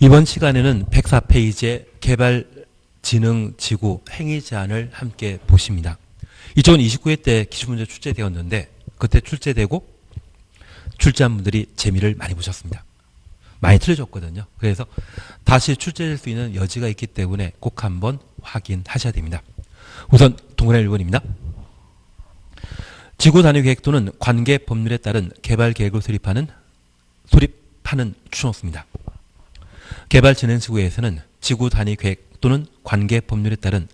이번 시간에는 104페이지의 개발진흥지구 행위 제한을 함께 보십니다. 2029회 때 기출문제 출제되었는데 그때 출제되고 출제한 분들이 재미를 많이 보셨습니다. 많이 틀려졌거든요. 그래서 다시 출제될 수 있는 여지가 있기 때문에 꼭 한번 확인하셔야 됩니다. 우선 동그라미 1번입니다. 지구단위계획 또는 관계 법률에 따른 개발계획을 수립하는 추천호입니다. 개발진흥지구에서는 지구단위계획 또는 관계 법률에 따른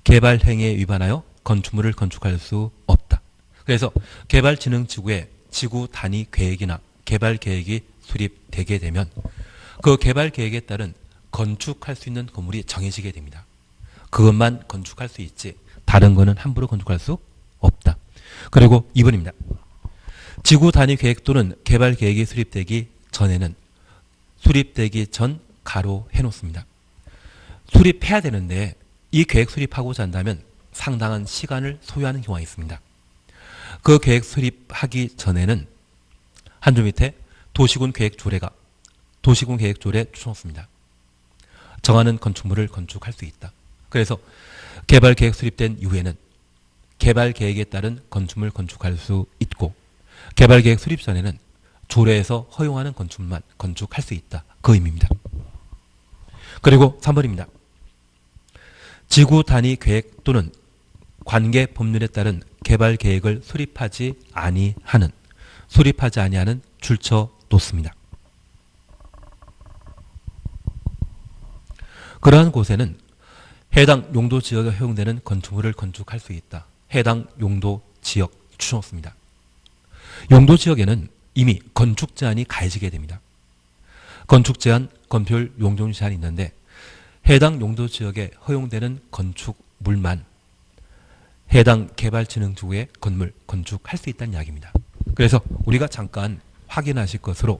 개발행위에 위반하여 건축물을 건축할 수 없다. 그래서 개발진흥지구에 지구단위계획이나 개발계획이 수립되게 되면 그 개발계획에 따른 건축할 수 있는 건물이 정해지게 됩니다. 그것만 건축할 수 있지 다른 거는 함부로 건축할 수 없다. 그리고 2번입니다. 지구단위계획 또는 개발계획이 수립되기 전에는 수립되기 전 가로 해놓습니다. 수립해야 되는데 이 계획 수립하고자 한다면 상당한 시간을 소요하는 경우가 있습니다. 그 계획 수립하기 전에는 한 줄 밑에 도시군 계획조례가 도시군 계획조례 추천호입니다. 정하는 건축물을 건축할 수 있다. 그래서 개발계획 수립된 이후에는 개발계획에 따른 건축물 건축할 수 있고 개발계획 수립 전에는 조례에서 허용하는 건축물만 건축할 수 있다. 그 의미입니다. 그리고 3번입니다. 지구단위 계획 또는 관계 법률에 따른 개발계획을 수립하지 아니하는 출처 놓습니다. 그러한 곳에는 해당 용도 지역에 허용되는 건축물을 건축할 수 있다. 해당 용도 지역 추천호입니다. 용도 지역에는 이미 건축 제한이 가해지게 됩니다. 건축 제한, 건폐율, 용적률 제한이 있는데 해당 용도 지역에 허용되는 건축물만 해당 개발진흥지구의 건물 건축할 수 있다는 이야기입니다. 그래서 우리가 잠깐 확인하실 것으로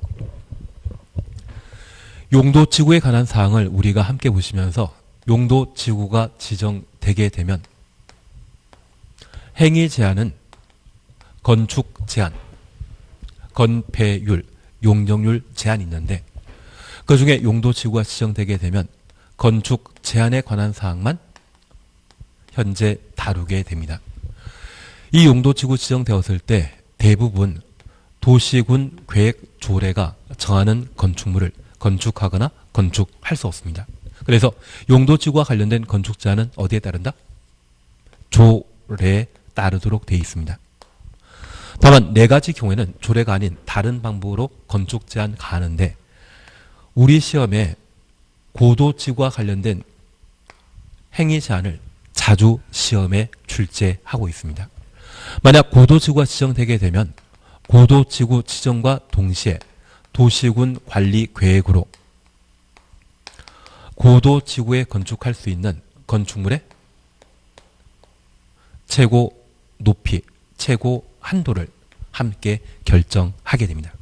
용도지구에 관한 사항을 우리가 함께 보시면서 용도지구가 지정되게 되면 행위 제한은 건축 제한, 건폐율, 용적률 제한이 있는데 그 중에 용도지구가 지정되게 되면 건축 제한에 관한 사항만 현재 다루게 됩니다. 이 용도지구 지정되었을 때 대부분 도시군 계획 조례가 정하는 건축물을 건축하거나 건축할 수 없습니다. 그래서 용도지구와 관련된 건축 제한은 어디에 따른다? 조례에 따르도록 되어 있습니다. 다만 네 가지 경우에는 조례가 아닌 다른 방법으로 건축 제한 가하는데 우리 시험에 고도지구와 관련된 행위 제한을 자주 시험에 출제하고 있습니다. 만약 고도지구가 지정되게 되면 고도지구 지정과 동시에 도시군 관리 계획으로 고도지구에 건축할 수 있는 건축물의 최고 높이, 최고 한도를 함께 결정하게 됩니다.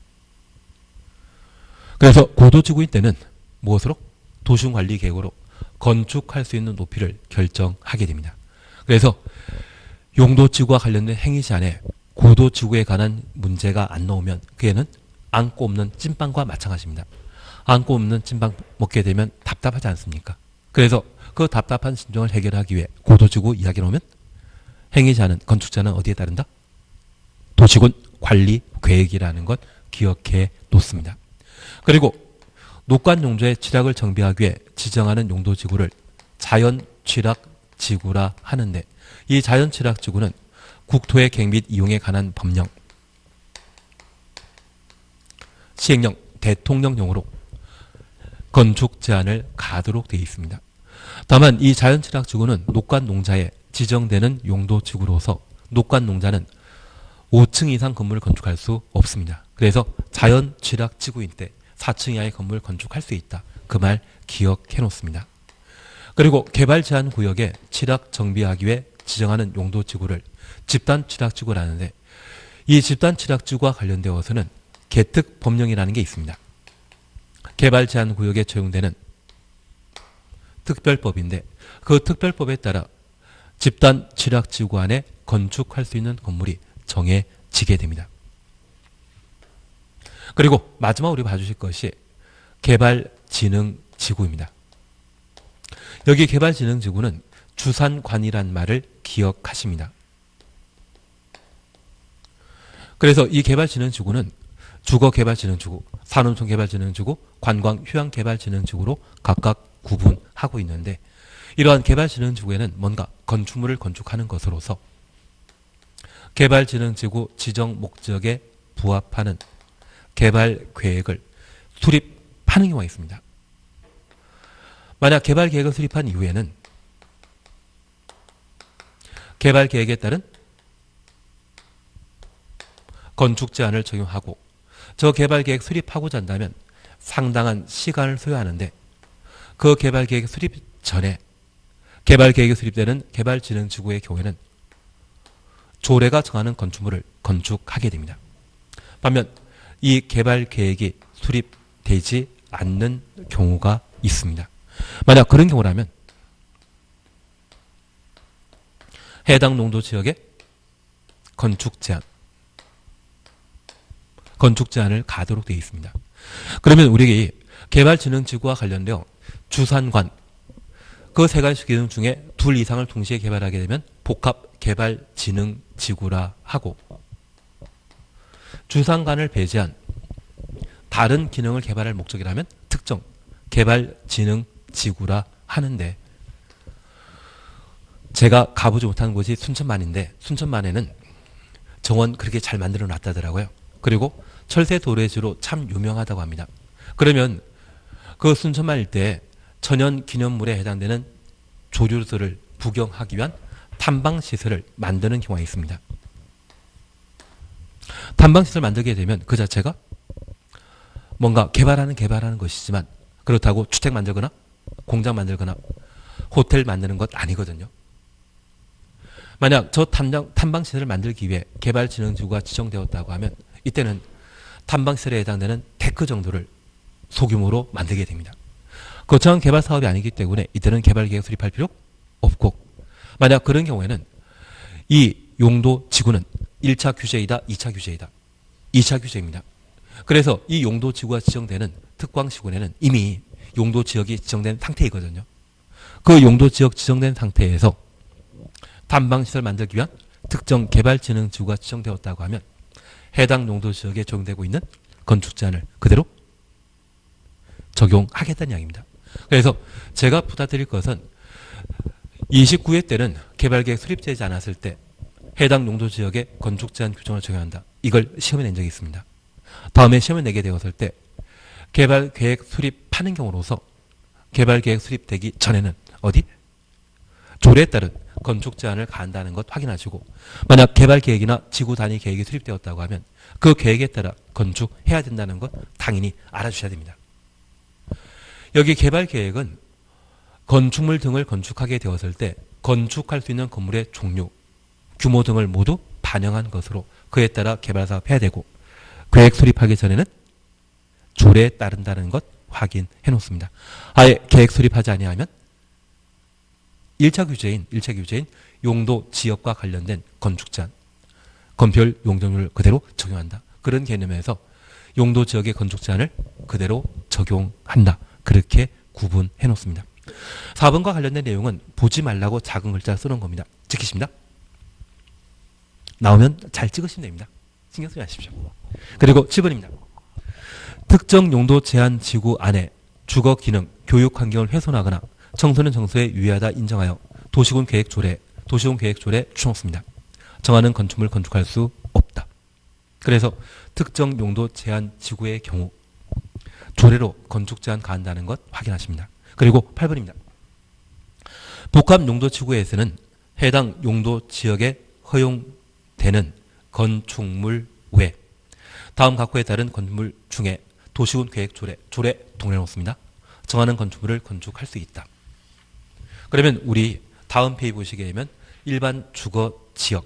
그래서 고도지구일 때는 무엇으로? 도시군 관리 계획으로 건축할 수 있는 높이를 결정하게 됩니다. 그래서 용도지구와 관련된 행위 제한에 고도지구에 관한 문제가 안 나오면 그에는 안고 없는 찐빵과 마찬가지입니다. 안고 없는 찐빵 먹게 되면 답답하지 않습니까? 그래서 그 답답한 심정을 해결하기 위해 고도지구 이야기 나오면 행위 제한은 건축 제한은 어디에 따른다? 도시군 관리 계획이라는 것 기억해 놓습니다. 그리고 녹관 용도의 취락을 정비하기 위해 지정하는 용도지구를 자연취락지구라 하는데 이 자연취락지구는 국토의 계획 및 이용에 관한 법령, 시행령, 대통령령으로 건축 제한을 가하도록 되어 있습니다. 다만 이 자연취락지구는 녹관농자에 지정되는 용도지구로서 녹관농자는 5층 이상 건물을 건축할 수 없습니다. 그래서 자연취락지구인 때 4층 이하의 건물을 건축할 수 있다. 그 말 기억해 놓습니다. 그리고 개발제한구역에 취락 정비하기 위해 지정하는 용도지구를 집단취락지구라는데 이 집단취락지구와 관련되어서는 개특법령이라는 게 있습니다. 개발제한구역에 적용되는 특별법인데 그 특별법에 따라 집단취락지구 안에 건축할 수 있는 건물이 정해지게 됩니다. 그리고 마지막 우리 봐주실 것이 개발진흥 지구입니다. 여기 개발진흥지구는 주산관이란 말을 기억하십니다. 그래서 이 개발진흥지구는 주거개발진흥지구, 산업촌개발진흥지구, 관광휴양개발진흥지구로 각각 구분하고 있는데, 이러한 개발진흥지구에는 뭔가 건축물을 건축하는 것으로서 개발진흥지구 지정 목적에 부합하는 개발계획을 수립하는 경우가 있습니다. 만약 개발계획을 수립한 이후에는 개발계획에 따른 건축 제한을 적용하고, 저 개발계획 수립하고자 한다면 상당한 시간을 소요하는데, 그 개발계획 수립 전에 개발계획이 수립되는 개발진흥지구의 경우에는 조례가 정하는 건축물을 건축하게 됩니다. 반면 이 개발계획이 수립되지 않는 경우가 있습니다. 만약 그런 경우라면 해당 농도 지역의 건축 제한을 가도록 되어 있습니다. 그러면 우리에게 개발진흥지구와 관련되어 주산관, 그 세 가지 기능 중에 둘 이상을 동시에 개발하게 되면 복합개발진흥지구라 하고, 주산관을 배제한 다른 기능을 개발할 목적이라면 특정 개발진흥지구라 하는데, 제가 가보지 못한 곳이 순천만인데, 순천만에는 정원 그렇게 잘 만들어 놨다더라고요. 그리고 철새 도래지로 참 유명하다고 합니다. 그러면 그 순천만 일대에 천연기념물에 해당되는 조류들을 구경하기 위한 탐방시설을 만드는 경우가 있습니다. 탐방시설 만들게 되면 그 자체가 뭔가 개발하는 것이지만, 그렇다고 주택 만들거나 공장 만들거나 호텔 만드는 것 아니거든요. 만약 저 탐방시설을 만들기 위해 개발진흥지구가 지정되었다고 하면 이때는 탐방시설에 해당되는 테크 정도를 소규모로 만들게 됩니다. 거창한 개발 사업이 아니기 때문에 이때는 개발계획 수립할 필요 없고, 만약 그런 경우에는 이 용도 지구는 1차 규제이다, 2차 규제이다. 2차 규제입니다. 그래서 이 용도 지구가 지정되는 특광시군에는 이미 용도 지역이 지정된 상태이거든요. 그 용도 지역 지정된 상태에서 탐방시설 만들기 위한 특정 개발진흥지구가 지정되었다고 하면 해당 용도 지역에 적용되고 있는 건축 제한을 그대로 적용하겠다는 이야기입니다. 그래서 제가 부탁드릴 것은 29회 때는 개발계획 수립되지 않았을 때 해당 용도 지역에 건축 제한 규정을 적용한다. 이걸 시험에 낸 적이 있습니다. 다음에 시험에 내게 되었을 때 개발계획 수립하는 경우로서 개발계획 수립되기 전에는 어디? 조례에 따른 건축 제한을 가한다는 것 확인하시고, 만약 개발계획이나 지구 단위 계획이 수립되었다고 하면 그 계획에 따라 건축해야 된다는 것 당연히 알아주셔야 됩니다. 여기 개발계획은 건축물 등을 건축하게 되었을 때 건축할 수 있는 건물의 종류, 규모 등을 모두 반영한 것으로 그에 따라 개발사업 해야 되고, 계획 수립하기 전에는 조례에 따른다는 것 확인해 놓습니다. 아예 계획 수립하지 아니하면 1차 규제인 용도 지역과 관련된 건축 제한, 건폐율 용적률을 그대로 적용한다. 그런 개념에서 용도 지역의 건축 제한을 그대로 적용한다. 그렇게 구분해 놓습니다. 4번과 관련된 내용은 보지 말라고 작은 글자 쓰는 겁니다. 찍히십니다? 나오면 잘 찍으시면 됩니다. 신경 쓰지 마십시오. 그리고 7번입니다. 특정 용도 제한 지구 안에 주거 기능, 교육 환경을 훼손하거나 청소년 정서에 유의하다 인정하여 도시군 계획조례 추천없습니다. 정하는 건축물을 건축할 수 없다. 그래서 특정 용도 제한 지구의 경우 조례로 건축 제한 가한다는 것 확인하십니다. 그리고 8번입니다. 복합 용도 지구에서는 해당 용도 지역에 허용되는 건축물 외 다음 각호에 따른 건축물 중에 도시군 계획조례 동일해 놓습니다. 정하는 건축물을 건축할 수 있다. 그러면 우리 다음 페이지 보시게 되면 일반 주거지역,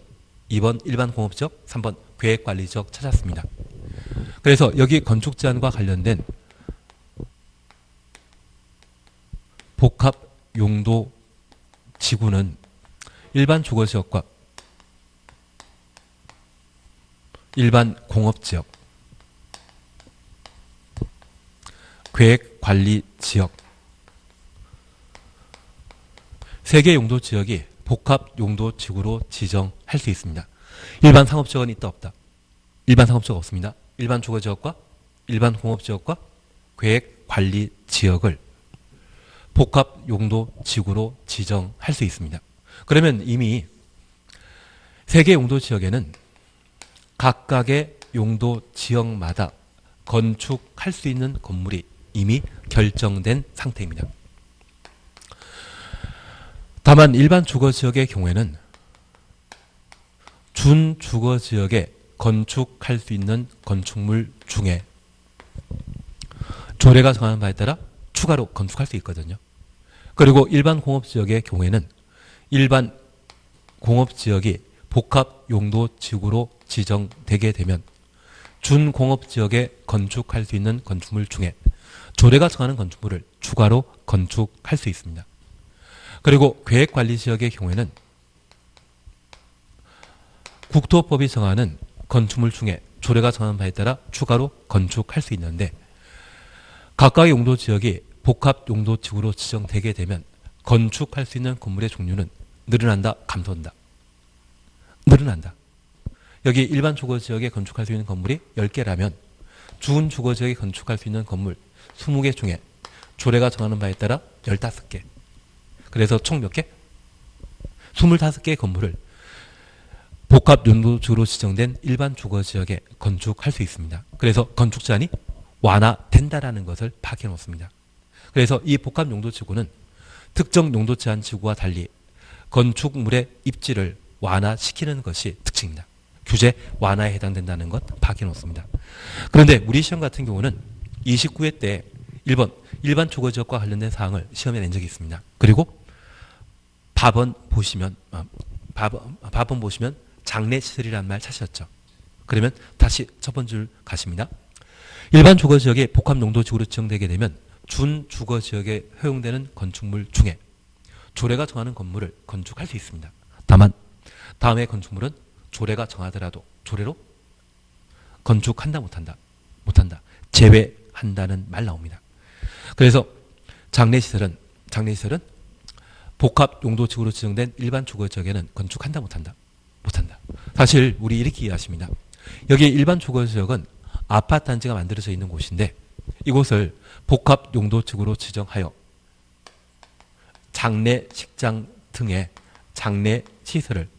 2번 일반 공업지역, 3번 계획관리지역 찾았습니다. 그래서 여기 건축 제한과 관련된 복합 용도 지구는 일반 주거지역과 일반 공업지역, 계획관리지역 세 개 용도 지역이 복합 용도 지구로 지정할 수 있습니다. 일반 상업지역은 있다 없다? 일반 상업지역 없습니다. 일반 주거지역과 일반 공업지역과 계획관리지역을 복합 용도 지구로 지정할 수 있습니다. 그러면 이미 세 개 용도 지역에는 각각의 용도 지역마다 건축할 수 있는 건물이 이미 결정된 상태입니다. 다만 일반 주거지역의 경우에는 준주거지역에 건축할 수 있는 건축물 중에 조례가 정하는 바에 따라 추가로 건축할 수 있거든요. 그리고 일반 공업지역의 경우에는 일반 공업지역이 복합 용도 지구로 지정되게 되면 준공업지역에 건축할 수 있는 건축물 중에 조례가 정하는 건축물을 추가로 건축할 수 있습니다. 그리고 계획관리지역의 경우에는 국토법이 정하는 건축물 중에 조례가 정하는 바에 따라 추가로 건축할 수 있는데 각각의 용도지역이 복합용도지구로 지정되게 되면 건축할 수 있는 건물의 종류는 늘어난다, 감소한다? 늘어난다. 여기 일반 주거지역에 건축할 수 있는 건물이 10개라면 준주거지역에 건축할 수 있는 건물 20개 중에 조례가 정하는 바에 따라 15개. 그래서 총 몇 개? 25개의 건물을 복합용도지구로 지정된 일반 주거지역에 건축할 수 있습니다. 그래서 건축 제한이 완화된다라는 것을 파악해 놓습니다. 그래서 이 복합용도지구는 특정 용도 제한 지구와 달리 건축물의 입지를 완화시키는 것이 특징입니다. 규제 완화에 해당된다는 것 파악해 놓습니다. 그런데 우리 시험 같은 경우는 29회 때 1번 일반 주거지역과 관련된 사항을 시험에 낸 적이 있습니다. 그리고 밥은 보시면 장례시설이라는 말 찾으셨죠. 그러면 다시 첫 번째 줄 가십니다. 일반 주거지역이 복합용도지구로 지정되게 되면 준주거지역에 허용되는 건축물 중에 조례가 정하는 건물을 건축할 수 있습니다. 다만 다음의 건축물은 조례가 정하더라도 조례로 건축한다 못한다? 못한다. 제외한다는 말 나옵니다. 그래서 장례시설은 복합용도지구로 지정된 일반 주거지역에는 건축한다 못한다? 못한다. 사실 우리 이렇게 이해하십니다. 여기 일반 주거지역은 아파트 단지가 만들어져 있는 곳인데 이곳을 복합용도지구로 지정하여 장례식장 등의 장례시설을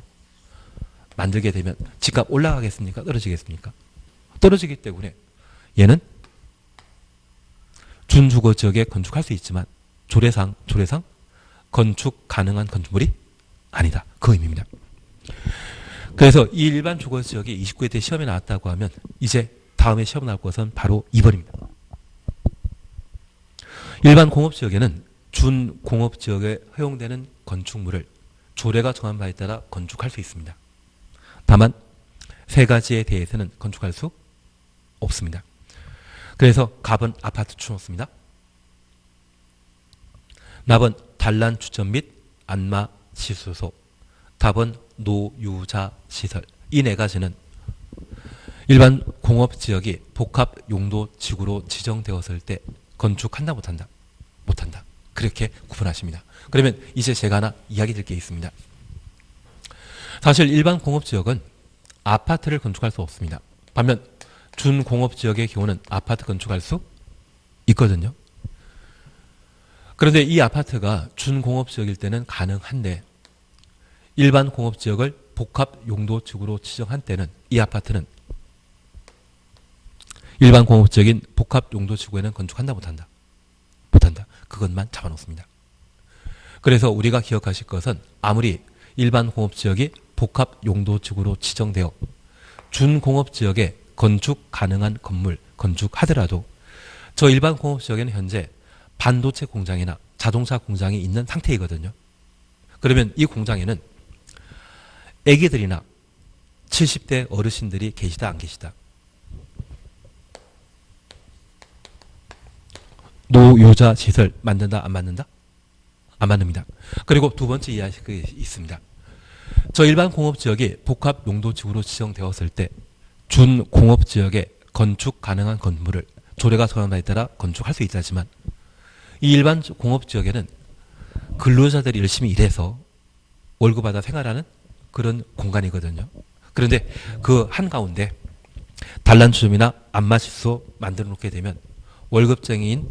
만들게 되면 집값 올라가겠습니까? 떨어지겠습니까? 떨어지기 때문에 얘는 준주거지역에 건축할 수 있지만 조례상 건축 가능한 건축물이 아니다. 그 의미입니다. 그래서 이 일반 주거지역이 29회 때 시험에 나왔다고 하면 이제 다음에 시험 나올 것은 바로 2번입니다. 일반 공업지역에는 준공업지역에 허용되는 건축물을 조례가 정한 바에 따라 건축할 수 있습니다. 다만 세 가지에 대해서는 건축할 수 없습니다. 그래서 갑은 아파트 추놓습니다. 납은 단란 주점 및 안마 시수소, 답은 노유자 시설. 이 네 가지는 일반 공업지역이 복합용도지구로 지정되었을 때 건축한다 못한다? 못한다. 그렇게 구분하십니다. 그러면 이제 제가 하나 이야기 드릴 게 있습니다. 사실 일반 공업지역은 아파트를 건축할 수 없습니다. 반면 준공업지역의 경우는 아파트 건축할 수 있거든요. 그런데 이 아파트가 준공업지역일 때는 가능한데 일반 공업지역을 복합용도지구로 지정한 때는 이 아파트는 일반 공업지역인 복합용도지구에는 건축한다 못한다? 못한다. 그것만 잡아놓습니다. 그래서 우리가 기억하실 것은 아무리 일반 공업지역이 복합용도지구로 지정되어 준공업지역에 건축 가능한 건물 건축하더라도 저 일반 공업지역에는 현재 반도체 공장이나 자동차 공장이 있는 상태이거든요. 그러면 이 공장에는 애기들이나 70대 어르신들이 계시다 안 계시다? 노유자 시설 만든다 안 만든다? 안 만듭니다. 그리고 두 번째 이해하실 게 있습니다. 저 일반 공업지역이 복합용도지구로 지정되었을 때 준공업지역에 건축 가능한 건물을 조례가 정한 바에 따라 건축할 수 있다지만 이 일반 공업지역에는 근로자들이 열심히 일해서 월급 받아 생활하는 그런 공간이거든요. 그런데 그 한가운데 단란주점이나 안마실소 만들어 놓게 되면 월급쟁이인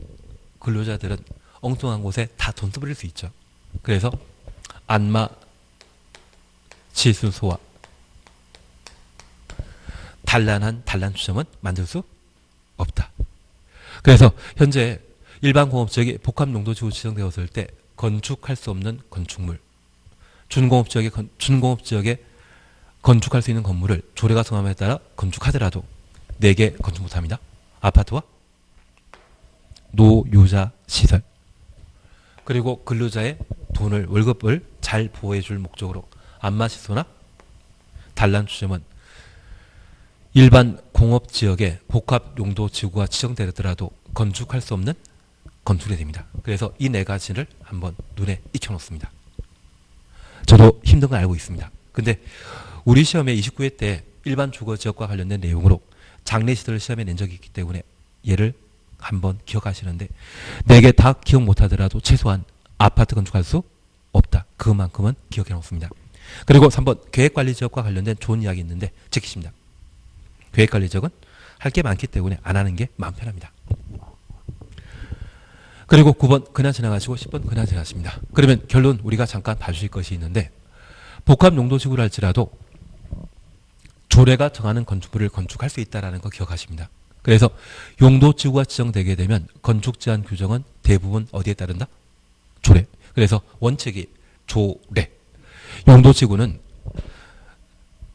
근로자들은 엉뚱한 곳에 다 돈 써버릴 수 있죠. 그래서 안마실소와 단란한 단란주점은 만들 수 없다. 그래서 현재 일반 공업지역이 복합용도지구 지정되었을 때 건축할 수 없는 건축물, 준공업지역에 건축할 수 있는 건물을 조례가 정함에 따라 건축하더라도 4개 건축 못합니다. 아파트와 노유자 시설, 그리고 근로자의 돈을, 월급을 잘 보호해 줄 목적으로 안마시소나 단란주점은 일반 공업지역에 복합용도지구가 지정되더라도 건축할 수 없는 건축이 됩니다. 그래서 이 4가지를 한번 눈에 익혀놓습니다. 저도 힘든 걸 알고 있습니다. 근데 우리 시험에 29회 때 일반 주거지역과 관련된 내용으로 장례시설 시험에 낸 적이 있기 때문에 얘를 한번 기억하시는데 4개 다 기억 못하더라도 최소한 아파트 건축할 수 없다. 그만큼은 기억해 놓습니다. 그리고 3번 계획관리지역과 관련된 좋은 이야기 있는데 지키십니다. 계획관리지역은 할 게 많기 때문에 안 하는 게 마음 편합니다. 그리고 9번 그냥 지나가시고 10번 그냥 지나가십니다. 그러면 결론 우리가 잠깐 봐주실 것이 있는데 복합용도지구를 할지라도 조례가 정하는 건축물을 건축할 수 있다는 거 기억하십니다. 그래서 용도지구가 지정되게 되면 건축제한 규정은 대부분 어디에 따른다? 조례. 그래서 원칙이 조례. 용도지구는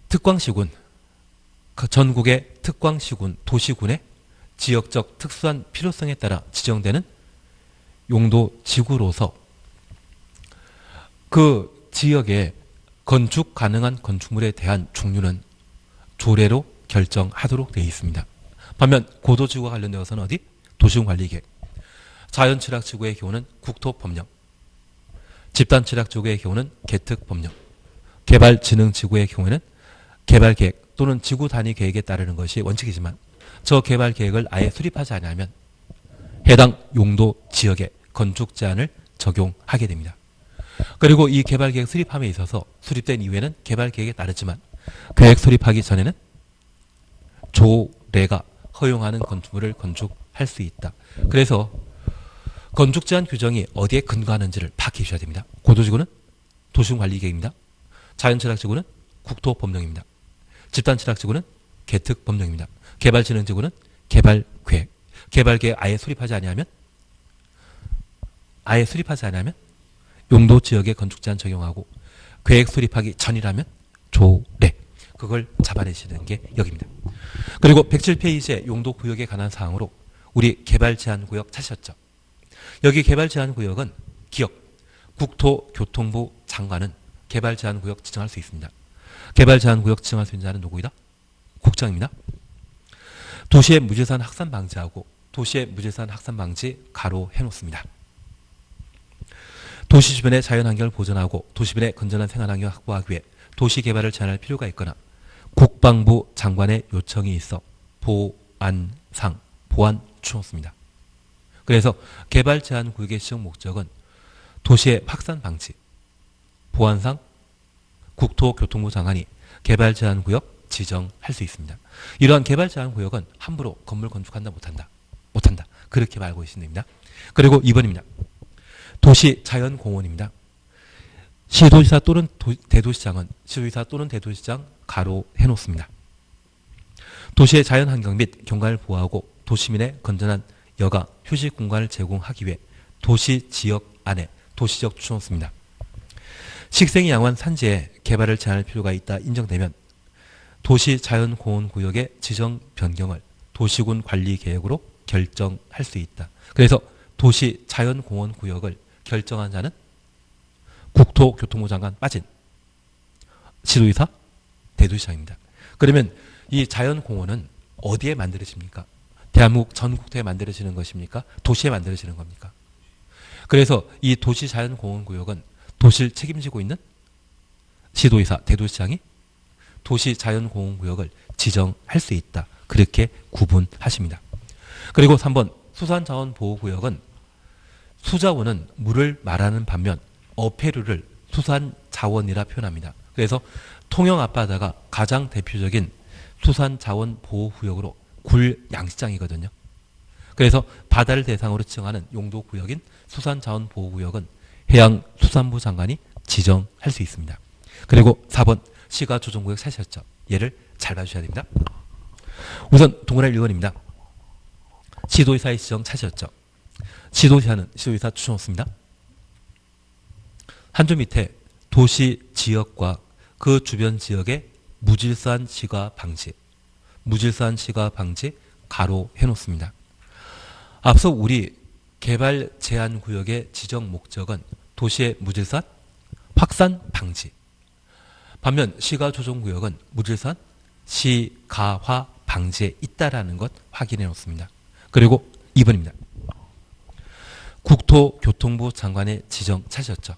특광시군, 전국의 특광시군, 도시군의 지역적 특수한 필요성에 따라 지정되는 용도지구로서 그 지역에 건축 가능한 건축물에 대한 종류는 조례로 결정하도록 되어 있습니다. 반면 고도지구와 관련되어서는 어디? 도시군관리계획. 자연취락지구의 경우는 국토법령, 집단취락지구의 경우는 개특법령, 개발진흥지구의 경우에는 개발계획 또는 지구단위계획에 따르는 것이 원칙이지만 저 개발계획을 아예 수립하지 않으면 해당 용도지역에 건축제한을 적용하게 됩니다. 그리고 이 개발계획 수립함에 있어서 수립된 이후에는 개발계획에 따르지만 계획 수립하기 전에는 조례가 허용하는 건축물을 건축할 수 있다. 그래서 건축제한 규정이 어디에 근거하는지를 파악해 주셔야 됩니다. 고도지구는 도시군관리계획입니다. 자연취락지구는 국토법령입니다. 집단취락지구는 개특법령입니다. 개발진흥지구는 개발계획. 개발계획 아예 수립하지 아니하면 용도지역에 건축제한 적용하고 계획 수립하기 전이라면 조례. 그걸 잡아내시는 게 여기입니다. 그리고 107페이지의 용도구역에 관한 사항으로 우리 개발제한구역 찾으셨죠? 여기 개발제한구역은 기억, 국토교통부 장관은 개발제한구역 지정할 수 있습니다. 개발제한구역 지정할 수 있는 자는 누구이다? 국장입니다. 도시의 무재산 확산 방지하고 도시의 무재산 확산 방지 가로 해놓습니다. 도시 주변의 자연환경을 보존하고 도시 주변의 건전한 생활환경을 확보하기 위해 도시개발을 제한할 필요가 있거나 국방부 장관의 요청이 있어 보안 추놓습니다. 그래서 개발제한구역의 지정 목적은 도시의 확산 방지, 보안상 국토교통부 장관이 개발제한구역 지정할 수 있습니다. 이러한 개발제한구역은 함부로 건물 건축한다 못한다. 그렇게 알고 계시면 됩니다. 그리고 2번입니다. 도시자연공원입니다. 시도지사 또는 대도시장은 시도지사 또는 대도시장 가로 해놓습니다. 도시의 자연환경 및 경관을 보호하고 도시민의 건전한 여가, 휴식 공간을 제공하기 위해 도시지역 안에 도시지역 추놓습니다. 식생이 양호한 산지에 개발을 제한할 필요가 있다 인정되면 도시자연공원구역의 지정 변경을 도시군 관리계획으로 결정할 수 있다. 그래서 도시자연공원구역을 결정한 자는 국토교통부 장관 빠진 시도의사, 대도시장입니다. 그러면 이 자연공원은 어디에 만들어집니까? 대한민국 전국토에 만들어지는 것입니까? 도시에 만들어지는 겁니까? 그래서 이 도시자연공원구역은 도시를 책임지고 있는 시도의사, 대도시장이 도시자연공원구역을 지정할 수 있다. 그렇게 구분하십니다. 그리고 3번 수산자원보호구역은 수자원은 물을 말하는 반면 어패류를 수산자원이라 표현합니다. 그래서 통영 앞바다가 가장 대표적인 수산자원 보호구역으로 굴 양식장이거든요. 그래서 바다를 대상으로 지정하는 용도구역인 수산자원보호구역은 해양수산부 장관이 지정할 수 있습니다. 그리고 4번 시가조정구역 찾으셨죠? 얘를 잘 봐주셔야 됩니다. 우선 동그라미 1번입니다. 시도의사의 지정 찾으셨죠? 시도의사는 시도의사 추천없습니다. 한 줄 밑에 도시 지역과 그 주변 지역의 무질서한 시가 방지, 무질서한 시가 방지 가로 해놓습니다. 앞서 우리 개발 제한 구역의 지정 목적은 도시의 무질서한 확산 방지. 반면 시가 조정 구역은 무질서한 시가화 방지에 있다라는 것 확인해 놓습니다. 그리고 2번입니다. 국토교통부 장관의 지정 찾으셨죠?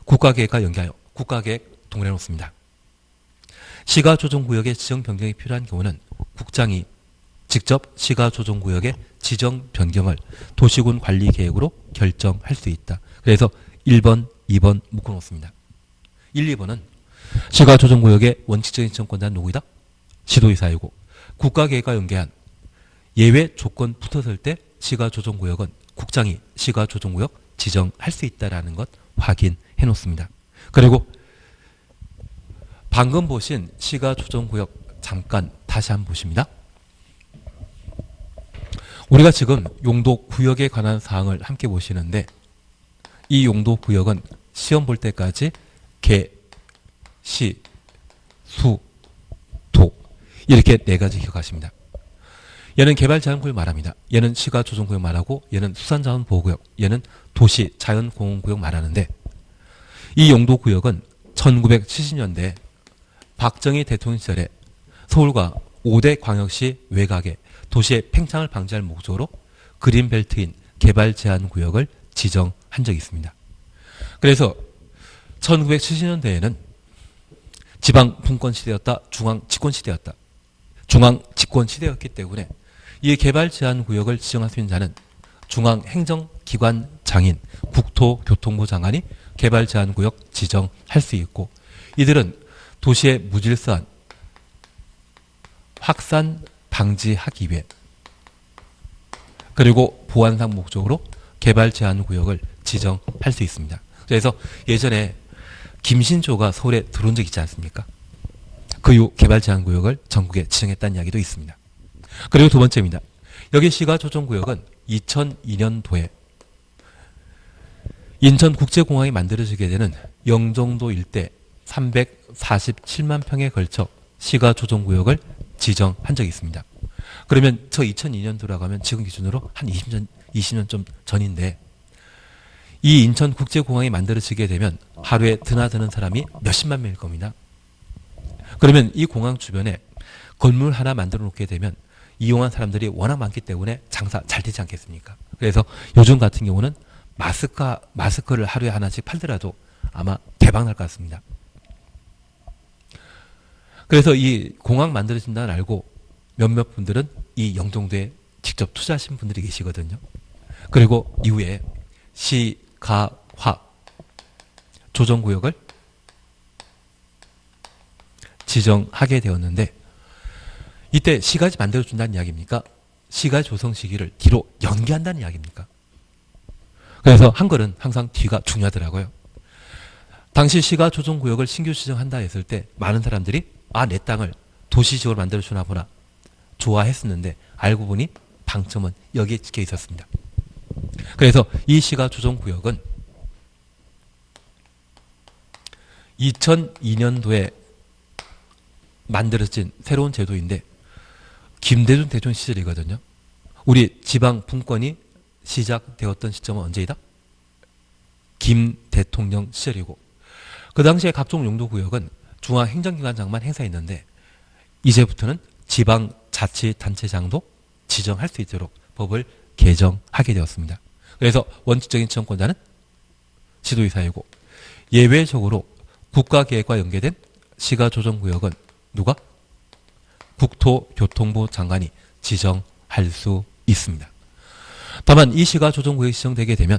국가계획과 연계하여 국가계획 동일해 놓습니다. 시가조정구역의 지정 변경이 필요한 경우는 국장이 직접 시가조정구역의 지정 변경을 도시군 관리계획으로 결정할 수 있다. 그래서 1번, 2번 묶어놓습니다. 1, 2번은 시가조정구역의 원칙적인 지정권자는 누구이다? 시도의사이고 국가계획과 연계한 예외 조건 붙었을 때 시가조정구역은 국장이 시가조정구역 지정할 수 있다는 것 확인해 놓습니다. 그리고 방금 보신 시가조정구역 잠깐 다시 한번 보십니다. 우리가 지금 용도구역에 관한 사항을 함께 보시는데 이 용도구역은 시험 볼 때까지 개, 시, 수, 도 이렇게 네 가지 기억하십니다. 얘는 개발자연구역 말합니다. 얘는 시가조정구역 말하고 얘는 수산자원보호구역, 얘는 도시자연공원구역 말하는데 이 용도구역은 1970년대 박정희 대통령 시절에 서울과 5대 광역시 외곽에 도시의 팽창을 방지할 목적으로 그린벨트인 개발제한구역을 지정한 적이 있습니다. 그래서 1970년대에는 지방분권시대였다, 중앙집권시대였다. 중앙집권시대였기 때문에 이 개발제한구역을 지정할 수 있는 자는 중앙행정기관장인 국토교통부 장관이 개발제한구역 지정할 수 있고 이들은 도시의 무질서한 확산 방지하기 위해 그리고 보안상 목적으로 개발제한구역을 지정할 수 있습니다. 그래서 예전에 김신조가 서울에 들어온 적 있지 않습니까? 그 이후 개발제한구역을 전국에 지정했다는 이야기도 있습니다. 그리고 두 번째입니다. 여기 시가조정구역은 2002년도에 인천국제공항이 만들어지게 되는 영종도 일대 347만 평에 걸쳐 시가조정구역을 지정한 적이 있습니다. 그러면 저 2002년도라고 하면 지금 기준으로 한 20년 좀 전인데 이 인천국제공항이 만들어지게 되면 하루에 드나드는 사람이 몇십만 명일 겁니다. 그러면 이 공항 주변에 건물 하나 만들어 놓게 되면 이용한 사람들이 워낙 많기 때문에 장사 잘 되지 않겠습니까? 그래서 요즘 같은 경우는 마스크를 하루에 하나씩 팔더라도 아마 대박 날 것 같습니다. 그래서 이 공항 만들어진다는 알고 몇몇 분들은 이 영종도에 직접 투자하신 분들이 계시거든요. 그리고 이후에 시가화 조정구역을 지정하게 되었는데 이때 시가지 만들어준다는 이야기입니까? 시가 조성 시기를 뒤로 연기한다는 이야기입니까? 그래서 한글은 항상 뒤가 중요하더라고요. 당시 시가 조정구역을 신규 지정한다 했을 때 많은 사람들이 내 땅을 도시지역으로 만들어주나 보나 좋아했었는데 알고 보니 방점은 여기에 찍혀 있었습니다. 그래서 이 시가 조정구역은 2002년도에 만들어진 새로운 제도인데 김대중 대통령 시절이거든요. 우리 지방 분권이 시작되었던 시점은 언제이다? 김 대통령 시절이고 그 당시에 각종 용도구역은 중앙행정기관장만 행사했는데 이제부터는 지방자치단체장도 지정할 수 있도록 법을 개정하게 되었습니다. 그래서 원칙적인 지정권자는 시도의사이고 예외적으로 국가계획과 연계된 시가조정구역은 누가? 국토교통부 장관이 지정할 수 있습니다. 다만 이 시가조정구역이 지정되게 되면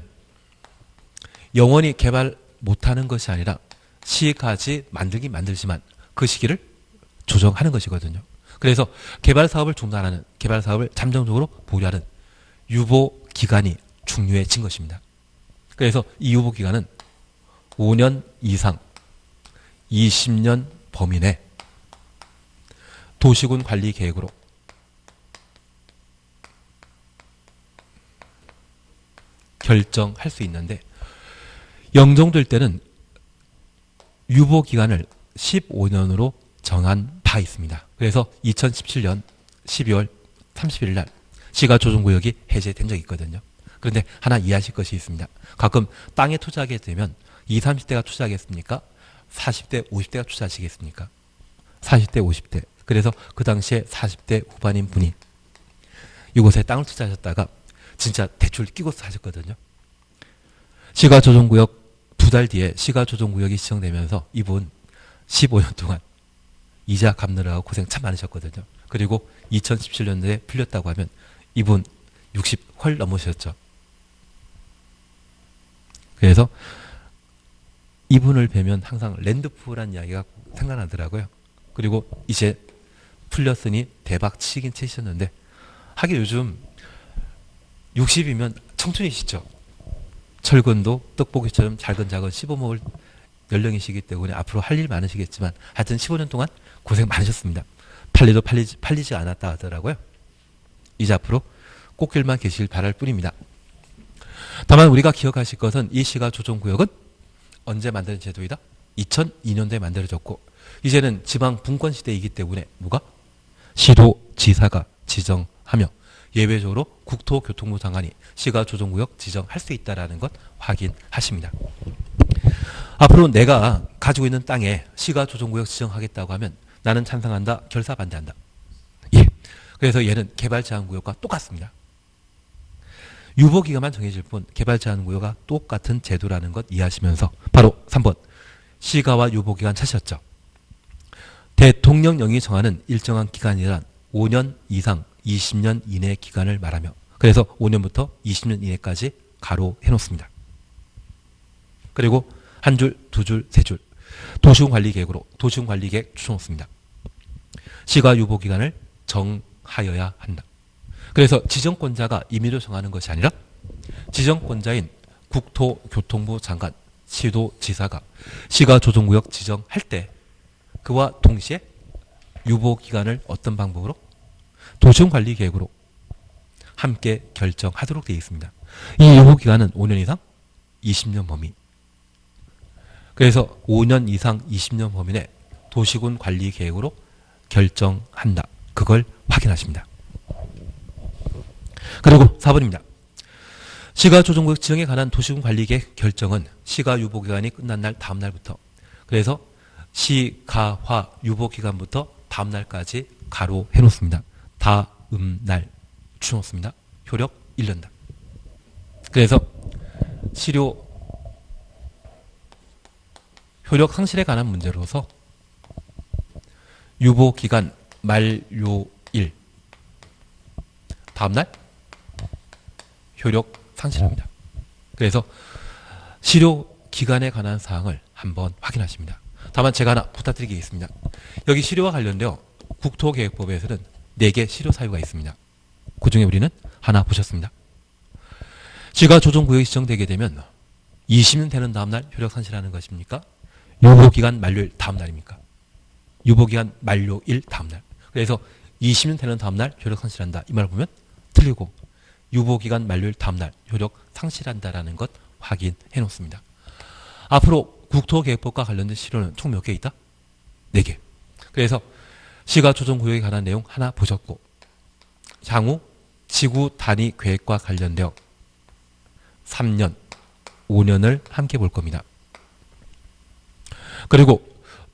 영원히 개발 못하는 것이 아니라 시까지 만들지만 그 시기를 조정하는 것이거든요. 그래서 개발 사업을 중단하는, 개발 사업을 잠정적으로 보류하는 유보 기간이 중요해진 것입니다. 그래서 이 유보 기간은 5년 이상 20년 범위 내 도시군 관리 계획으로 결정할 수 있는데, 영종될 때는 유보 기간을 15년으로 정한 바 있습니다. 그래서 2017년 12월 31일 날 시가 조정구역이 해제된 적이 있거든요. 그런데 하나 이해하실 것이 있습니다. 가끔 땅에 투자하게 되면 20, 30대가 투자하겠습니까? 40대, 50대가 투자하시겠습니까? 40대, 50대. 그래서 그 당시에 40대 후반인 분이 이곳에 땅을 투자하셨다가 진짜 대출 끼고 사셨거든요. 시가조정구역 2달 뒤에 시가조정구역이 지정되면서 이분 15년 동안 이자 갚느라고 고생 참 많으셨거든요. 그리고 2017년도에 풀렸다고 하면 이분 60 헐 넘으셨죠. 그래서 이분을 뵈면 항상 랜드푸라는 이야기가 생각나더라고요. 그리고 이제 풀렸으니 대박 치긴 치셨는데, 하긴 요즘 60이면 청춘이시죠. 철근도 떡볶이처럼 잘근잘근 씹어먹을 연령이시기 때문에 앞으로 할 일 많으시겠지만 하여튼 15년 동안 고생 많으셨습니다. 팔리도 팔리지 않았다 하더라고요. 이제 앞으로 꽃길만 계시길 바랄 뿐입니다. 다만 우리가 기억하실 것은 이 시가조정구역은 언제 만든 제도이다? 2002년도에 만들어졌고, 이제는 지방 분권 시대이기 때문에 누가? 시도지사가 지정하며 예외적으로 국토교통부 장관이 시가조정구역 지정할 수 있다는 것 확인하십니다. 앞으로 내가 가지고 있는 땅에 시가조정구역 지정하겠다고 하면 나는 찬성한다, 결사 반대한다. 예. 그래서 얘는 개발제한구역과 똑같습니다. 유보기간만 정해질 뿐 개발제한구역과 똑같은 제도라는 것 이해하시면서 바로 3번 시가와 유보기간 찾으셨죠. 대통령령이 정하는 일정한 기간이란 5년 이상 20년 이내 기간을 말하며, 그래서 5년부터 20년 이내까지 가로 해놓습니다. 그리고 한 줄, 두 줄, 세 줄 도시군관리계획으로 도시군관리계획 추천했습니다. 시가 유보기간을 정하여야 한다. 그래서 지정권자가 임의로 정하는 것이 아니라 지정권자인 국토교통부 장관, 시도지사가 시가조정구역 지정할 때 그와 동시에 유보기간을 어떤 방법으로? 도시군관리계획으로 함께 결정하도록 되어 있습니다. 이 유보기간은 5년 이상 20년 범위. 그래서 5년 이상 20년 범위 내 도시군관리계획으로 결정한다. 그걸 확인하십니다. 그리고 4번입니다. 시가조정구역 지정에 관한 도시군관리계획 결정은 시가 유보기간이 끝난 날 다음 날부터, 그래서 시가화 유보기간부터 다음 날까지 가로 해놓습니다. 다음 날 추놓습니다. 효력 1년다. 그래서 실효 효력 상실에 관한 문제로서 유보기간 만료일 다음날 효력 상실합니다. 그래서 실효기간에 관한 사항을 한번 확인하십니다. 다만 제가 하나 부탁드리겠습니다. 여기 실효와 관련되어 국토계획법에서는 4개 실효 사유가 있습니다. 그 중에 우리는 하나 보셨습니다. 시가조정구역이 지정되게 되면 20년 되는 다음날 효력 상실하는 것입니까? 유보기간 만료일 다음날입니까? 유보기간 만료일 다음날. 그래서 20년 되는 다음날 효력 상실한다. 이 말을 보면 틀리고, 유보기간 만료일 다음날 효력 상실한다라는 것 확인해 놓습니다. 앞으로 국토계획법과 관련된 실효는 총 몇 개 있다? 4개. 그래서 시가조정구역에 관한 내용 하나 보셨고, 향후 지구 단위 계획과 관련되어 3년, 5년을 함께 볼 겁니다. 그리고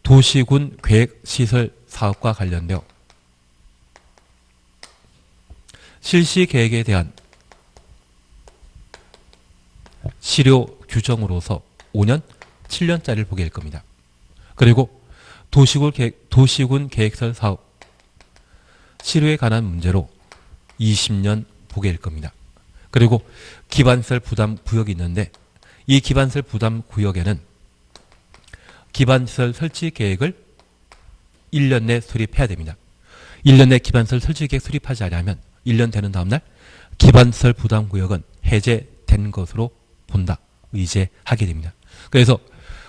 도시군 계획시설 사업과 관련되어 실시계획에 대한 실효 규정으로서 5년, 7년짜리를 보게 될 겁니다. 그리고 도시군 계획설 사업 실효에 관한 문제로 20년 보게 될 겁니다. 그리고 기반설 부담 구역이 있는데 이 기반설 부담 구역에는 기반시설 설치 계획을 1년 내 수립해야 됩니다. 1년 내 기반시설 설치 계획 수립하지 않으면 1년 되는 다음날 기반시설 부담구역은 해제된 것으로 본다. 의제하게 됩니다. 그래서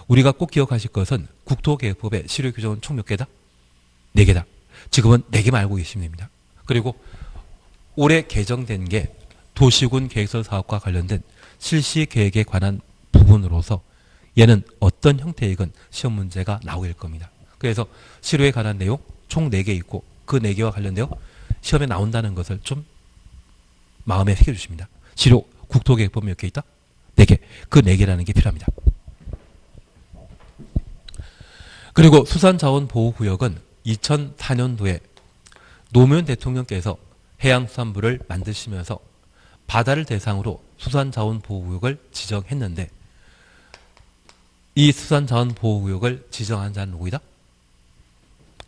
우리가 꼭 기억하실 것은 국토계획법의 실효 규정은 총 몇 개다? 4개다. 지금은 4개만 알고 계시면 됩니다. 그리고 올해 개정된 게 도시군 계획설 사업과 관련된 실시 계획에 관한 부분으로서 얘는 어떤 형태이건 시험 문제가 나오게 될 겁니다. 그래서 실효에 관한 내용 총 4개 있고 그 4개와 관련되어 시험에 나온다는 것을 좀 마음에 새겨주십니다. 실효 국토계획법 몇 개 있다? 4개. 그 4개라는 게 필요합니다. 그리고 수산자원보호구역은 2004년도에 노무현 대통령께서 해양수산부를 만드시면서 바다를 대상으로 수산자원보호구역을 지정했는데 이 수산자원보호구역을 지정한 자는 누구이다?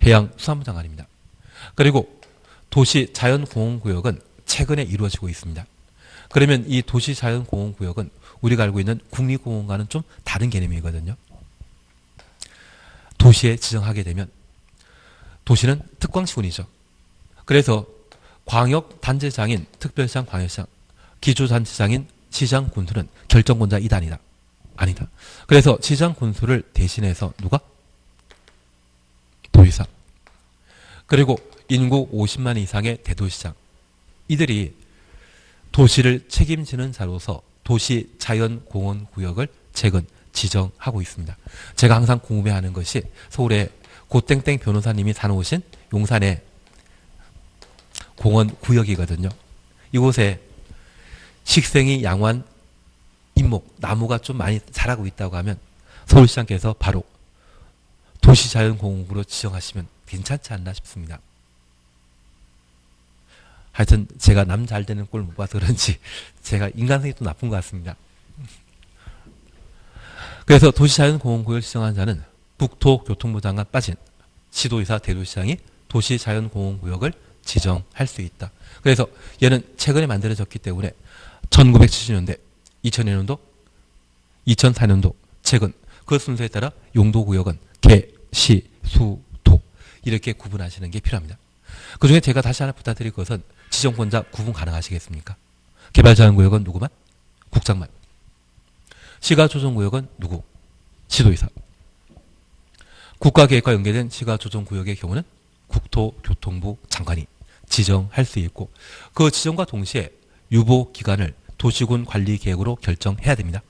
해양수산부 장관입니다. 그리고 도시자연공원구역은 최근에 이루어지고 있습니다. 그러면 이 도시자연공원구역은 우리가 알고 있는 국립공원과는 좀 다른 개념이거든요. 도시에 지정하게 되면 도시는 특광시군이죠. 그래서 광역단체장인 특별시장, 광역시장, 기초단체장인 시장, 군수는 결정권자 이단이다. 아니다. 그래서 시장, 군수를 대신해서 누가? 도의사. 그리고 인구 50만 이상의 대도시장. 이들이 도시를 책임지는 자로서 도시자연공원구역을 최근 지정하고 있습니다. 제가 항상 궁금해하는 것이 서울의 고땡땡 변호사님이 사놓으신 용산의 공원구역이거든요. 이곳에 식생이 양호한 인목, 나무가 좀 많이 자라고 있다고 하면 서울시장께서 바로 도시자연공원구로 지정하시면 괜찮지 않나 싶습니다. 하여튼 제가 남 잘 되는 꼴 못 봐서 그런지 제가 인간성이 또 나쁜 것 같습니다. 그래서 도시자연공원구역을 지정한 자는 국토교통부 장관 빠진 시도의사, 대도시장이 도시자연공원구역을 지정할 수 있다. 그래서 얘는 최근에 만들어졌기 때문에 1970년대, 2000년도, 2004년도 최근 그 순서에 따라 용도구역은 개, 시, 수, 도 이렇게 구분하시는 게 필요합니다. 그중에 제가 다시 하나 부탁드릴 것은 지정권자 구분 가능하시겠습니까? 개발자연구역은 누구만? 국장만. 시가조정구역은 누구? 시도의사. 국가계획과 연계된 시가조정구역의 경우는 국토교통부 장관이 지정할 수 있고 그 지정과 동시에 유보기간을 도시군 관리계획으로 결정해야 됩니다.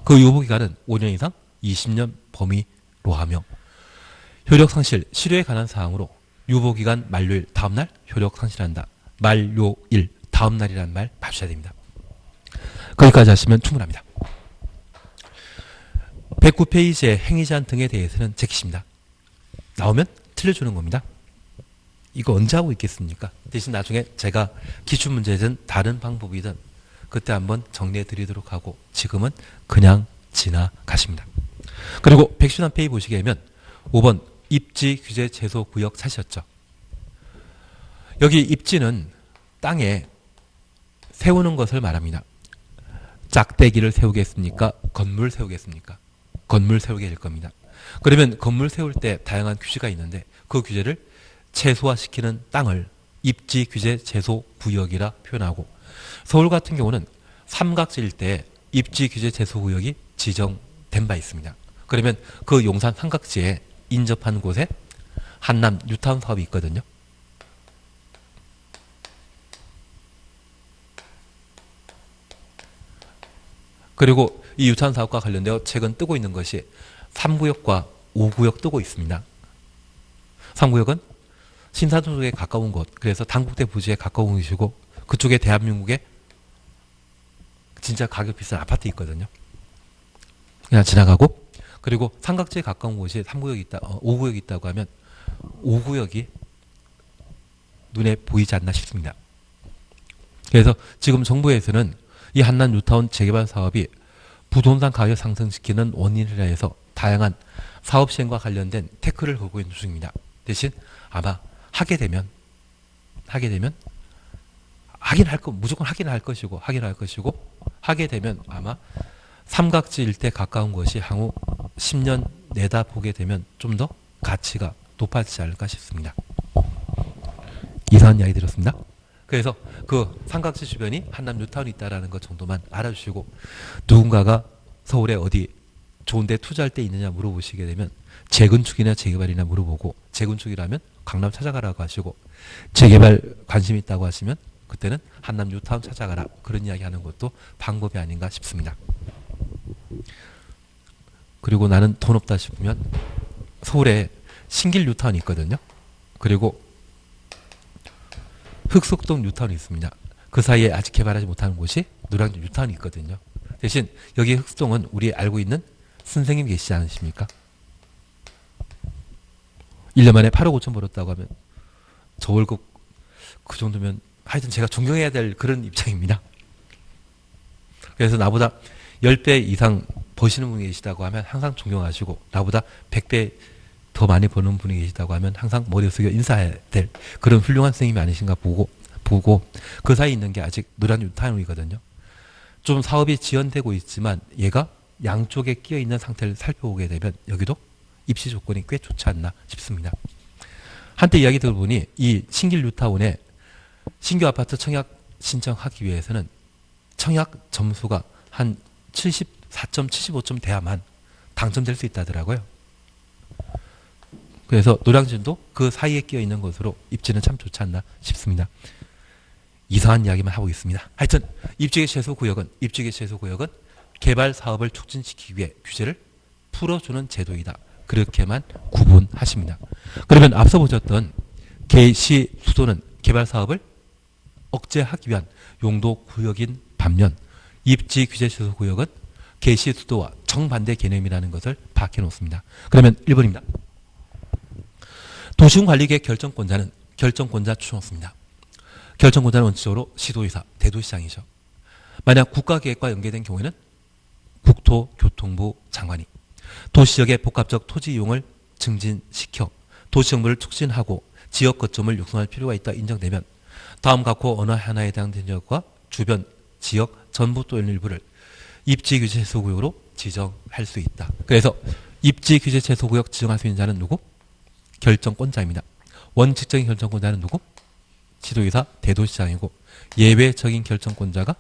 그 유보기간은 5년 이상 20년 범위로 하며 효력상실, 실효에 관한 사항으로 유보기간 만료일 다음날 효력상실한다. 만료일 다음날이라는 말 봐주셔야 됩니다. 거기까지 하시면 충분합니다. 109페이지의 행위제한 등에 대해서는 제키십니다. 나오면 틀려주는 겁니다. 이거 언제 하고 있겠습니까? 대신 나중에 제가 기출문제든 다른 방법이든 그때 한번 정리해 드리도록 하고 지금은 그냥 지나가십니다. 그리고 151페이지 보시게 되면 5번 입지규제 제소구역 찾으셨죠? 여기 입지는 땅에 세우는 것을 말합니다. 짝대기를 세우겠습니까? 건물 세우겠습니까? 건물 세우게 될 겁니다. 그러면 건물 세울 때 다양한 규제가 있는데 그 규제를 최소화시키는 땅을 입지규제 제소구역이라 표현하고 서울 같은 경우는 삼각지일 때 입지규제 제소구역이 지정된 바 있습니다. 그러면 그 용산 삼각지에 인접한 곳에 한남 뉴타운 사업이 있거든요. 그리고 이 유탄 사업과 관련되어 최근 뜨고 있는 것이 3구역과 5구역 뜨고 있습니다. 3구역은 신사동 쪽에 가까운 곳, 그래서 당국대 부지에 가까운 곳이고 그쪽에 대한민국에 진짜 가격 비싼 아파트 있거든요. 그냥 지나가고 그리고 삼각지에 가까운 곳이 3구역이 있다, 5구역이 있다고 하면 5구역이 눈에 보이지 않나 싶습니다. 그래서 지금 정부에서는 이 한남 뉴타운 재개발 사업이 부동산 가격 상승시키는 원인이라 해서 다양한 사업 시행과 관련된 태클을 걸고 있는 중입니다. 대신 아마 하게 되면 무조건 하긴 할 것이고 하게 되면 아마 삼각지 일대 가까운 것이 향후 10년 내다보게 되면 좀 더 가치가 높아지지 않을까 싶습니다. 이상한 이야기 들었습니다. 그래서 그 삼각지 주변이 한남 뉴타운이 있다는 것 정도만 알아주시고, 누군가가 서울에 어디 좋은 데 투자할 데 있느냐 물어보시게 되면 재건축이나 재개발이나 물어보고, 재건축이라면 강남 찾아가라고 하시고, 재개발 관심 있다고 하시면 그때는 한남 뉴타운 찾아가라, 그런 이야기 하는 것도 방법이 아닌가 싶습니다. 그리고 나는 돈 없다 싶으면 서울에 신길 뉴타운이 있거든요. 그리고 흑석동 뉴타운이 있습니다. 그 사이에 아직 개발하지 못하는 곳이 노량진 뉴타운이 있거든요. 대신 여기 흑석동은 우리 알고 있는 선생님 계시지 않으십니까? 1년 만에 8억 5천 벌었다고 하면 저 월급 그 정도면 하여튼 제가 존경해야 될 그런 입장입니다. 그래서 나보다 10배 이상 버시는 분이 계시다고 하면 항상 존경하시고, 나보다 100배 더 많이 버는 분이 계시다고 하면 항상 머리 숙여 인사해야 될 그런 훌륭한 선생님이 아니신가 보고 그 사이에 있는 게 아직 노량진 뉴타운이거든요. 좀 사업이 지연되고 있지만 얘가 양쪽에 끼어 있는 상태를 살펴보게 되면 여기도 입시 조건이 꽤 좋지 않나 싶습니다. 한때 이야기 들어보니 이 신길 뉴타운에 신규 아파트 청약 신청하기 위해서는 청약 점수가 한 74점, 75점 돼야만 당첨될 수 있다더라고요. 그래서 노량진도 그 사이에 끼어 있는 것으로 입지는 참 좋지 않나 싶습니다. 이상한 이야기만 하고 있습니다. 하여튼 입지계 최소 구역은 개발 사업을 촉진시키기 위해 규제를 풀어주는 제도이다, 그렇게만 구분하십니다. 그러면 앞서 보셨던 개시 수도는 개발 사업을 억제하기 위한 용도 구역인 반면, 입지 규제 최소 구역은 개시 수도와 정반대 개념이라는 것을 파악해 놓습니다. 그러면 1번입니다. 도시군관리계획 결정권자는 결정권자 추천없습니다. 결정권자는 원칙적으로 시도의사, 대도시장이죠. 만약 국가계획과 연계된 경우에는 국토교통부 장관이 도시지역의 복합적 토지 이용을 증진시켜 도시정부를 촉진하고 지역 거점을 육성할 필요가 있다 인정되면 다음 각호 어느 하나에 해당 지역과 주변 지역 전부 또는 일부를 입지규제 최소구역으로 지정할 수 있다. 그래서 입지규제 최소구역 지정할 수 있는 자는 누구? 결정권자입니다. 원칙적인 결정권자는 누구? 시도의사, 대도시장이고, 예외적인 결정권자가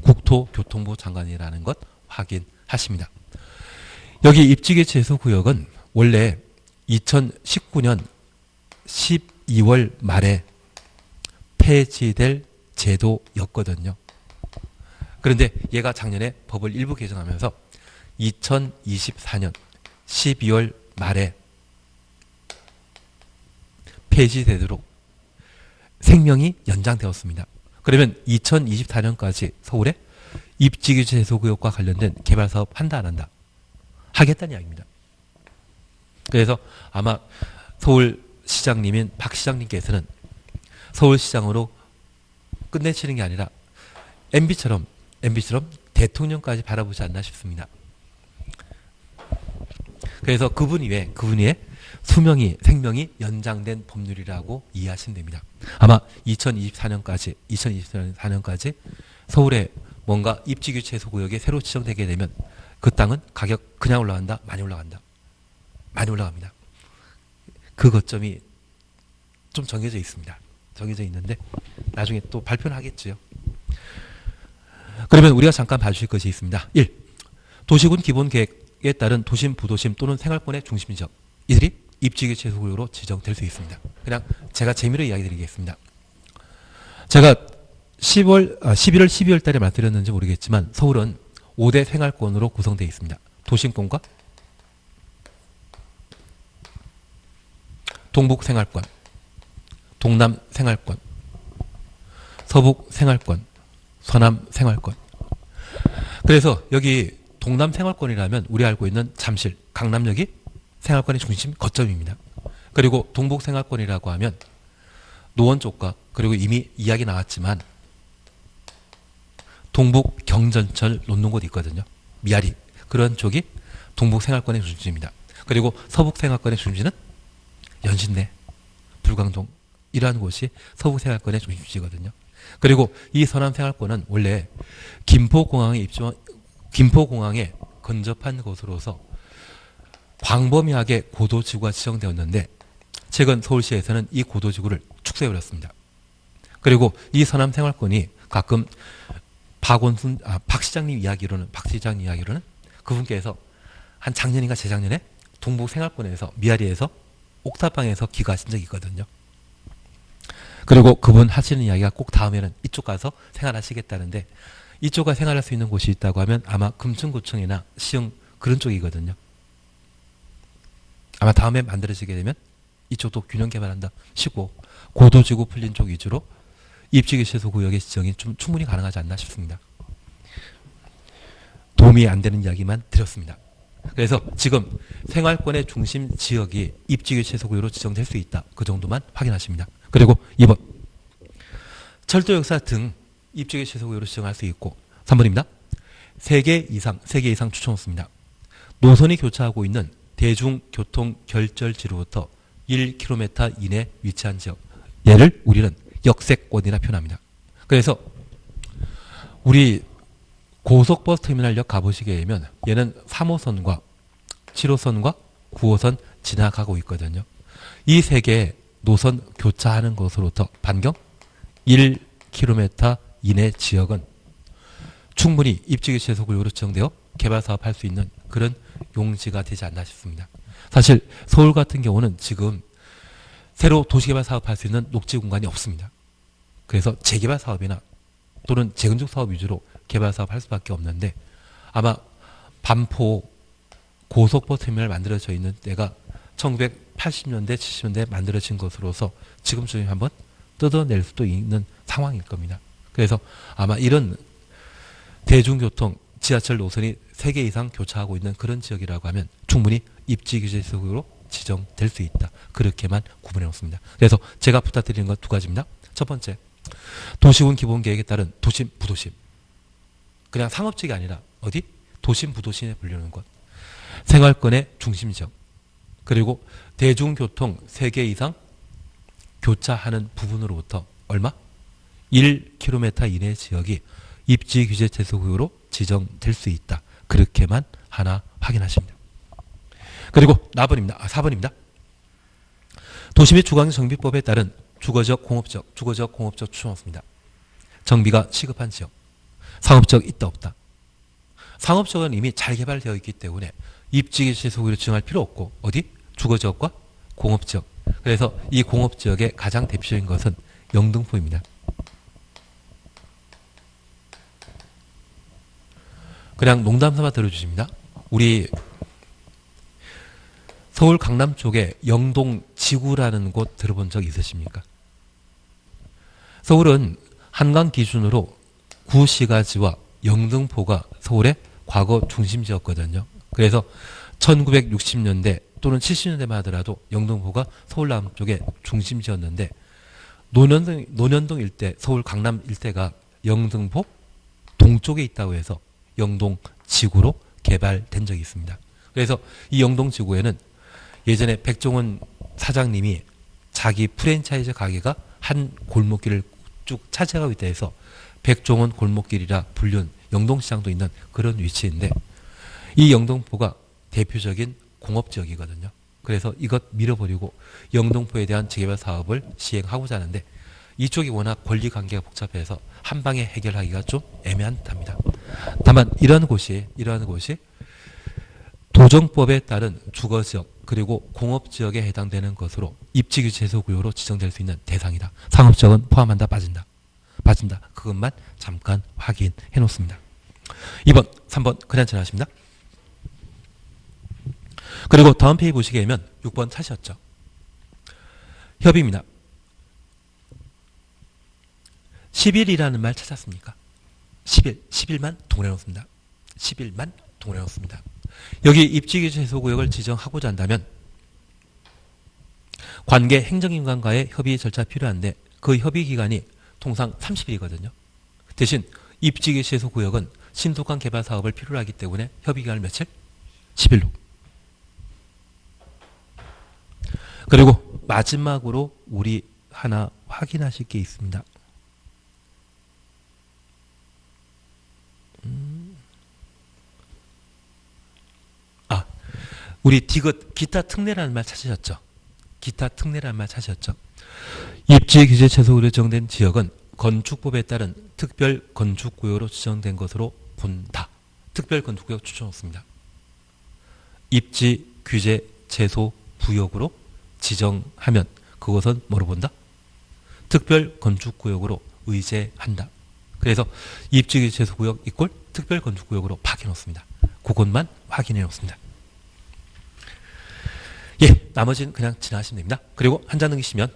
국토교통부 장관이라는 것 확인하십니다. 여기 입지규제 최소구역은 원래 2019년 12월 말에 폐지될 제도였거든요. 그런데 얘가 작년에 법을 일부 개정하면서 2024년 12월 말에 폐지되도록 생명이 연장되었습니다. 그러면 2024년까지 서울에 입지규제 최소구역과 관련된 개발사업 한다 안 한다? 하겠다는 이야기입니다. 그래서 아마 서울시장님인 박 시장님께서는 서울시장으로 끝내치는 게 아니라 MB처럼 대통령까지 바라보지 않나 싶습니다. 그래서 그분 위에 수명이, 생명이 연장된 법률이라고 이해하시면 됩니다. 아마 2024년까지 서울에 뭔가 입지규제 최소구역이 새로 지정되게 되면 그 땅은 가격 그냥 올라간다? 많이 올라간다? 많이 올라갑니다. 그 거점이 좀 정해져 있습니다. 정해져 있는데 나중에 또 발표는 하겠지요. 그러면 우리가 잠깐 봐주실 것이 있습니다. 1. 도시군 기본계획에 따른 도심, 부도심 또는 생활권의 중심지역, 이들이 입지규제 최소구역으로 지정될 수 있습니다. 그냥 제가 재미로 이야기 드리겠습니다. 제가 11월, 12월 달에 말씀드렸는지 모르겠지만 서울은 5대 생활권으로 구성되어 있습니다. 도심권과 동북 생활권, 동남 생활권, 서북 생활권, 서남 생활권. 그래서 여기 동남 생활권이라면 우리 알고 있는 잠실, 강남역이 생활권의 중심 거점입니다. 그리고 동북 생활권이라고 하면 노원 쪽과, 그리고 이미 이야기 나왔지만 동북 경전철 놓는 곳이 있거든요. 미아리. 그런 쪽이 동북 생활권의 중심입니다. 그리고 서북 생활권의 중심지는 연신내, 불광동, 이러한 곳이 서북 생활권의 중심지거든요. 그리고 이 서남 생활권은 원래 김포공항에 근접한 곳으로서 광범위하게 고도지구가 지정되었는데 최근 서울시에서는 이 고도지구를 축소해버렸습니다. 그리고 이 서남 생활권이 가끔 박 시장님 이야기로는 그분께서 한 작년인가 재작년에 동북 생활권에서 미아리에서 옥탑방에서 귀가하신 적이 있거든요. 그리고 그분 하시는 이야기가 꼭 다음에는 이쪽 가서 생활하시겠다는데 이쪽 가서 생활할 수 있는 곳이 있다고 하면 아마 금천구청이나 시흥 그런 쪽이거든요. 아마 다음에 만들어지게 되면 이쪽도 균형 개발한다 싶고 고도지구 풀린 쪽 위주로 입지규제소 구역의 지정이 좀 충분히 가능하지 않나 싶습니다. 도움이 안 되는 이야기만 드렸습니다. 그래서 지금 생활권의 중심 지역이 입지규제소 구역으로 지정될 수 있다. 그 정도만 확인하십니다. 그리고 2번 철도 역사 등 입지규제소 구역으로 지정할 수 있고 3번입니다. 3개 이상 추천했습니다. 노선이 교차하고 있는 대중교통 결절지로부터 1km 이내 위치한 지역 얘를 우리는 역세권이라 표현합니다. 그래서 우리 고속버스 터미널역 가보시게 되면 얘는 3호선과 7호선과 9호선 지나가고 있거든요. 이 세 개의 노선 교차하는 곳으로부터 반경 1km 이내 지역은 충분히 입지규제소구역으로 지정되어 개발사업 할 수 있는 그런 용지가 되지 않나 싶습니다. 사실 서울 같은 경우는 지금 새로 도시개발 사업할 수 있는 녹지 공간이 없습니다. 그래서 재개발 사업이나 또는 재건축 사업 위주로 개발 사업 할 수밖에 없는데 아마 반포 고속버스 터미널 만들어져 있는 때가 1980년대, 70년대에 만들어진 것으로서 지금쯤에 한번 뜯어낼 수도 있는 상황일 겁니다. 그래서 아마 이런 대중교통, 지하철 노선이 3개 이상 교차하고 있는 그런 지역이라고 하면 충분히 입지규제소구역으로 지정될 수 있다. 그렇게만 구분해 놓습니다. 그래서 제가 부탁드리는 건 2가지입니다. 첫 번째, 도시군 기본계획에 따른 도심, 부도심. 그냥 상업지가 아니라 어디? 도심, 부도심에 불리는 것. 생활권의 중심지역. 그리고 대중교통 3개 이상 교차하는 부분으로부터 얼마? 1km 이내 지역이 입지규제제소구역으로 지정될 수 있다. 그렇게만 하나 확인하십니다. 그리고 4번입니다. 도시 및 주거정비법에 따른 주거적 공업적 추천없습니다. 정비가 시급한 지역. 상업적 있다 없다. 상업적은 이미 잘 개발되어 있기 때문에 입지규제소구역으로 지정할 필요 없고 어디? 주거지역과 공업지역. 그래서 이 공업지역의 가장 대표적인 것은 영등포입니다. 그냥 농담삼아 들어주십니다. 우리 서울 강남 쪽에 영동지구라는 곳 들어본 적 있으십니까? 서울은 한강 기준으로 구시가지와 영등포가 서울의 과거 중심지였거든요. 그래서 1960년대 또는 70년대만 하더라도 영등포가 서울 남쪽의 중심지였는데 논현동 일대, 서울 강남 일대가 영등포 동쪽에 있다고 해서 영동지구로 개발된 적이 있습니다. 그래서 이 영동지구에는 예전에 백종원 사장님이 자기 프랜차이즈 가게가 한 골목길을 쭉 차지하고 있다 해서 백종원 골목길이라 불리는 영동시장도 있는 그런 위치인데 이 영등포가 대표적인 공업지역이거든요. 그래서 이것 밀어버리고 영등포에 대한 재개발 사업을 시행하고자 하는데 이쪽이 워낙 권리관계가 복잡해서 한 방에 해결하기가 좀 애매한 듯합니다. 다만 이러한 곳이 도정법에 따른 주거지역 그리고 공업지역에 해당되는 것으로 입지규제소구역으로 지정될 수 있는 대상이다. 상업지역은 포함한다 빠진다. 그것만 잠깐 확인해 놓습니다. 2번 3번 그냥 지나십니다. 그리고 다음 페이지 보시게 되면 6번 찾으셨죠. 협의입니다. 10일이라는 말 찾았습니까? 10일만 동원해 놓습니다. 10일만 동원해 놓습니다. 여기 입지규제소구역을 지정하고자 한다면 관계 행정기관과의 협의 절차 필요한데 그 협의 기간이 통상 30일이거든요. 대신 입지규제소구역은 신속한 개발 사업을 필요로 하기 때문에 협의 기간을 며칠? 10일로. 그리고 마지막으로 우리 하나 확인하실 게 있습니다. 우리 디귿 기타 특례라는 말 찾으셨죠? 기타 특례라는 말 찾으셨죠? 입지 규제 최소구역으로 지정된 지역은 건축법에 따른 특별 건축구역으로 지정된 것으로 본다. 특별 건축구역 추천했습니다. 입지 규제 제소 구역으로 지정하면 그것은 뭐로 본다? 특별 건축구역으로 의제한다. 그래서 입지 규제 제소 구역 이꼴 특별 건축구역으로 바뀌어 놓습니다. 그것만 확인해 놓습니다. 예, 나머지는 그냥 지나가시면 됩니다. 그리고 한 장 넘기시면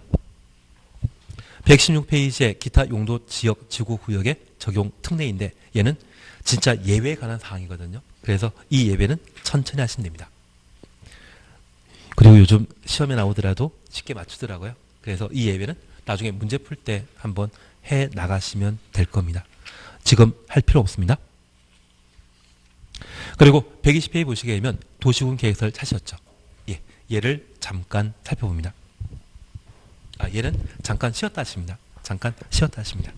116페이지의 기타 용도 지역 지구 구역의 적용 특례인데 얘는 진짜 예외에 관한 사항이거든요. 그래서 이 예외는 천천히 하시면 됩니다. 그리고 요즘 시험에 나오더라도 쉽게 맞추더라고요. 그래서 이 예외는 나중에 문제 풀 때 한번 해 나가시면 될 겁니다. 지금 할 필요 없습니다. 그리고 120페이지 보시게 되면 도시군 계획서를 찾으셨죠. 예, 얘를 잠깐 살펴봅니다. 얘는 잠깐 쉬었다 하십니다. 잠깐 쉬었다 하십니다.